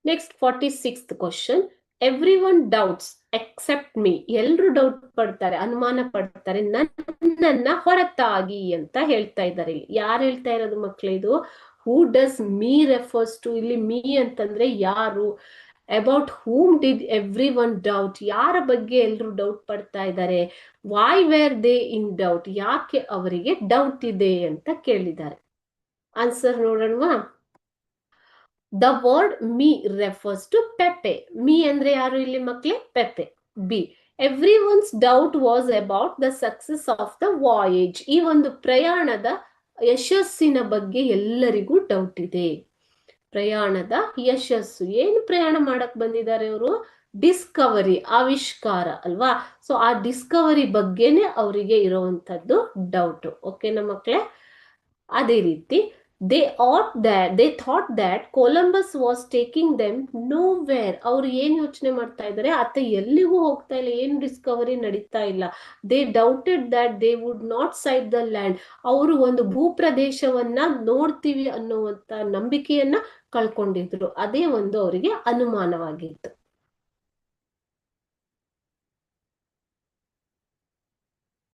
Next 46th question. Everyone doubts except me. ಎಲ್ರು doubt ಪಡ್ತಾರೆ, ಅನುಮಾನ ಪಡ್ತಾರೆ ನನ್ನನ್ನ ಹೊರತಾಗಿ ಅಂತ ಹೇಳ್ತಾ ಇದ್ದಾರೆ. ಯಾರು ಹೇಳ್ತಾ ಇರೋದು ಮಕ್ಳು ಇದು? Who does me refers to. ಇಲ್ಲಿ ಮೀ ಅಂತಂದ್ರೆ ಯಾರು? About whom did every one doubt. ಯಾರ ಬಗ್ಗೆ ಎಲ್ರು ಡೌಟ್ ಪಡ್ತಾ ಇದ್ದಾರೆ? Why were they in doubt. ಯಾಕೆ ಅವರಿಗೆ ಡೌಟ್ ಇದೆ ಅಂತ ಕೇಳಿದ್ದಾರೆ. ಆನ್ಸರ್ ನೋಡೋಣವಾ? The word me refers to Pepe. Me ಅಂದ್ರೆ ಯಾರು ಇಲ್ಲಿ ಮಕ್ಕಳೇ? Pepe. B. Everyone's doubt was about the success of the voyage. ಈ ಒಂದು ಪ್ರಯಾಣದ ಯಶಸ್ಸಿನ ಬಗ್ಗೆ ಎಲ್ಲರಿಗೂ ಡೌಟ್ ಇದೆ. ಪ್ರಯಾಣದ ಯಶಸ್ಸು. ಏನು ಪ್ರಯಾಣ ಮಾಡಕ್ ಬಂದಿದ್ದಾರೆ ಅವರು? ಡಿಸ್ಕವರಿ, ಆವಿಷ್ಕಾರ ಅಲ್ವಾ? ಸೊ ಆ ಡಿಸ್ಕವರಿ ಬಗ್ಗೆನೆ ಅವರಿಗೆ ಇರುವಂತದ್ದು ಡೌಟ್. ಓಕೆನಾ ಮಕ್ಕಳೇ? ಅದೇ ರೀತಿ they thought that Columbus was taking them nowhere. ಅವ್ರು ಏನ್ ಯೋಚನೆ ಮಾಡ್ತಾ ಇದ್ದಾರೆ? ಆತ ಎಲ್ಲಿಗೂ ಹೋಗ್ತಾ ಇಲ್ಲ, ಏನು ಡಿಸ್ಕವರಿ ನಡೀತಾ ಇಲ್ಲ. they doubted that they would not sight the land. ಅವರು ಒಂದು ಭೂಪ್ರದೇಶವನ್ನ ನೋಡ್ತೀವಿ ಅನ್ನುವಂತ ನಂಬಿಕೆಯನ್ನ ಕಳ್ಕೊಂಡಿದ್ರು. ಅದೇ ಒಂದು ಅವರಿಗೆ ಅನುಮಾನವಾಗಿತ್ತು.